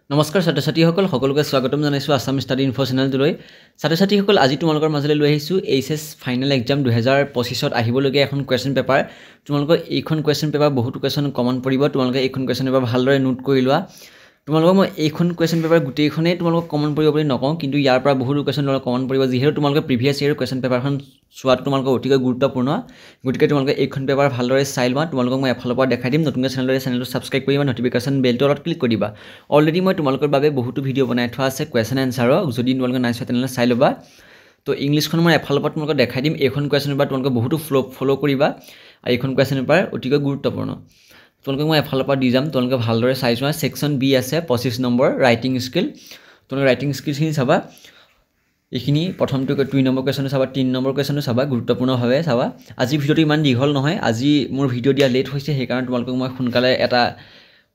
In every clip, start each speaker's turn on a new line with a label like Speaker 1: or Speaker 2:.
Speaker 1: নমস্কাৰ ছাত্ৰ-ছাত্ৰীসকল সকলোকে স্বাগতম জনাইছো আসাম ষ্টাডি ইনফো চেনেলটোলৈ ছাত্ৰ-ছাত্ৰীসকল আজি তোমালোকৰ মাজলৈ লৈ আহিছো এইচএছ ফাইনেল এক্সাম 2025 ত আহিবলগীয়া এখন কোৱেশ্চন পেপাৰ তোমালোকৰ এইখন কোৱেশ্চন পেপাৰ বহুতো কোৱেশ্চন কমন পৰিব তোমালোকে এইখন কোৱেশ্চন পেপাৰ ভালদৰে নোট কৰি লোৱা তোমালোকক মই এইখন কোৱেশ্চন পেপাৰ গুটেইখনে তোমালোকক কমন পৰিব বুলি নকওঁ কিন্তু ইয়াৰ পৰা বহুতো কোৱেশ্চন তোমালোকক কমন পৰিব যিহেতু তোমালোকে প্ৰিভিয়াছ ইয়াৰ কোৱেশ্চন পেপাৰখন চোৱাটো তোমালোকৰ অতিকৈ গুৰুত্বপূৰ্ণ গতিকে তোমালোকে এইখন পেপাৰ ভালদৰে চাই লোৱা তোমালোকক মই এফালৰ পৰা দেখাই দিম নতুনকৈ চেনেলটো সাবস্ক্ৰাইব কৰিবা নটিফিকেশন বেলটো অলপ ক্লিক কৰি দিবা অলৰেডি মই তোমালোকৰ বাবে বহুতো ভিডিও বনাই থোৱা আছে কোৱেশ্চন এনসাৰৰ যদি তোমালোকে নাই চোৱা তেনেহলে চাই ল'বা তো ইংলিশখন মই এফালৰ পৰা তোমালোকক দেখাই দিম এইখন কোৱেশ্চন পেপাৰ তোমালোকে বহুতো ফলো কৰিবা আৰু এইখন কোৱেশ্চন পেপাৰ অতিকৈ গুৰুত্বপূৰ্ণ তোমালোকক মই এফালৰ পৰা দি যাম তোমালোকে ভালদৰে চাই চোৱা সেকশন বি আছে 25 নম্বৰ ৰাইটিং স্কিল তোমালোকে ৰাইটিং স্কিলখিনি চাবা এইখিনি প্ৰথমটো 2 নম্বৰ কোৱেশ্চন চাবা 3 নম্বৰ কোৱেশ্চন চাবা গুৰুত্বপূৰ্ণভাৱে চাবা আজি ভিডিওটো ইমান দীঘল নহয় আজি মোৰ ভিডিও দিয়া লেট হৈছে সেই কাৰণে তোমালোকক মই সোনকালে এটা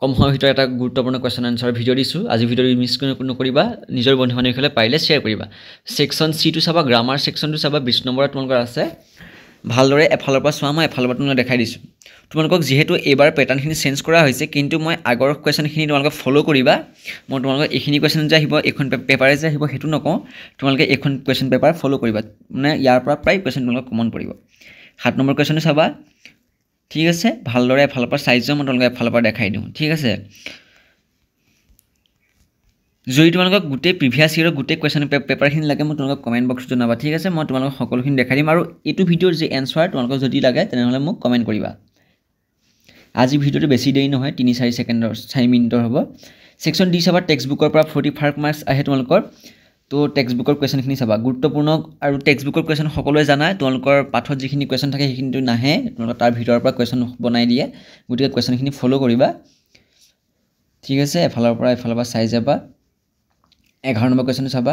Speaker 1: কম সময়ৰ ভিতৰত এটা গুৰুত্বপূৰ্ণ কোৱেশ্চন আনসাৰ ভিডিও দিছো আজি ভিডিওটো মিছ নকৰিবা নিজৰ বন্ধু-বান্ধৱীসকলে পাৰিলে শেয়াৰ কৰিবা সেকশন সি টো চাবা গ্ৰামাৰ সেকশনটো চাবা 20 নম্বৰত তোমালোকৰ আছে ভালদৰে এফালৰ পৰা চোৱা মই এফালৰ পৰা তোমালোকক দেখাই দিছো তোমালোকক যেহেতু এবাৰ প্যাটাৰ্নখিনি চেঞ্জ কৰা হৈছে কিন্তু মই আগৰ কোৱেশ্চনখিনি তোমালোকক ফলো কৰিবা মই তোমালোকক এইখিনি কোৱেশ্চন যে আহিব এখন পেপাৰে যে আহিব হেতু নকওঁ তোমালোকে এখন কোৱেশ্চন পেপাৰ ফলো কৰিবা মানে ইয়াৰ পৰা প্ৰায় কোৱেশ্চন তোমালোকক কমন পৰিব 7 নম্বৰ কোৱেশ্চনটো চাবা ঠিক আছে ভালদৰে এফালৰ পৰা চাই যাম মই তোমালোকক এফালৰ পৰা দেখাই দিম ঠিক আছে যদি তোমালোকক গুটেই প্ৰিভিয়াছ ইয়াৰৰ গুটেই কোৱেশ্চন পেপাৰখিনি লাগে মই তোমালোকক কমেন্ট বক্সত জনাবা ঠিক আছে মই তোমালোকক সকলোখিনি দেখাই দিম আৰু এইটো ভিডিওৰ যে এনসাৰ তোমালোকক যদি লাগে তেনেহলে মোক কমেন্ট কৰিবা আজি ভিডিওটো বেছি দেৰি নহয় 3-4 সেকেন্ডৰ 4 মিনিটৰ হ'ব সেকশন ডি চাবা টেক্সট বুকৰ পৰা 45 মাৰ্কস আহে তোমালোকৰ তো টেক্সট বুকৰ কোৱেশ্চনখিনি চাবা গুৰুত্বপূৰ্ণ আৰু টেক্সট বুকৰ কোৱেশ্চন সকলোৱে জানা তোমালোকৰ পাঠত যিখিনি কোৱেশ্চন থাকে সেইখিনিটো নাহে তোমালোকৰ তাৰ ভিতৰৰ পৰা কোৱেশ্চন বনাই দিয়ে গতিকে কোৱেশ্চনখিনি ফলো কৰিবা ঠিক আছে এফালৰ পৰা চাই যাবা 11 নম্বৰ কোৱেশ্চন চাবা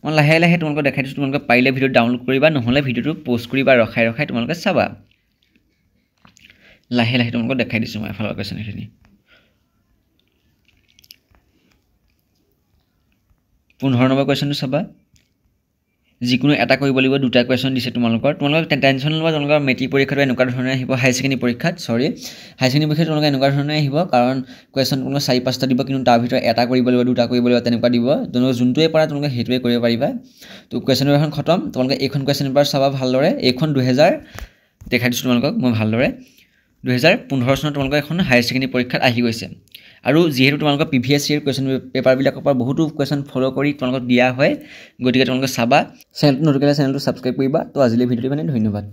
Speaker 1: মই লাহে লাহে তোমালোকক দেখাই দিছো তোমালোকে পাৰিলে ভিডিও ডাউনলোড কৰিবা নহলে ভিডিওটো পোষ্ট কৰিবা ৰখাই তোমালোকে চাবা লাহে লাহে তোমালোকক দেখাই দিছো মই এফালৰ কোৱেশ্চনখিনি 15 নম্বৰ কোৱেশ্চনটো চাবা যিকোনো এটা কৰিব লাগিব দুটা কোৱেশ্চন দিছে তোমালোক টেনচন লবা তোমালোকৰ মেট্ৰিক পৰীক্ষাটো এনেকুৱা ধৰণে আহিব হাই সেকেন্ডাৰী পৰীক্ষাত হাই সেকেন্ডাৰী পৰীক্ষাত তোমালোকে এনেকুৱা ধৰণে আহিব কাৰণ কোৱেশ্চন তোমালোকে 4-5টা দিব কিন্তু তাৰ ভিতৰত এটা কৰিব লাগিব দুটা কৰিব লাগিব তেনেকুৱা দিব তোমালোকে যোনটোৱে পাৰা তোমালোকে হেতুৱে কৰিব পাৰিবা তো কোৱেশ্চন পেপাৰখন খতম তোমালোকে এইখন কোৱেশ্চন পেপাৰ চাবা ভালদৰে এইখন 2000 দেখাই দিছো তোমালোকক মই ভালদৰে 2015 চনত তোমালোকৰ এখন হাই সেকেন্ডাৰী পৰীক্ষাত আহি গৈছে আৰু যেহেতু তোমালোকৰ প্ৰিভিয়াছ ইয়াৰ কোৱেশ্চন পেপাৰ বিলাকৰ পৰা বহুতো কোৱেশ্চন ফলো কৰি তোমালোকক দিয়া হয় গতিকে তোমালোকে চাবা চেনেলটো নতুনকৈ চেনেলটো সাবস্ক্ৰাইব কৰিবা তো আজিলৈ ভিডিওটো মানে ধন্যবাদ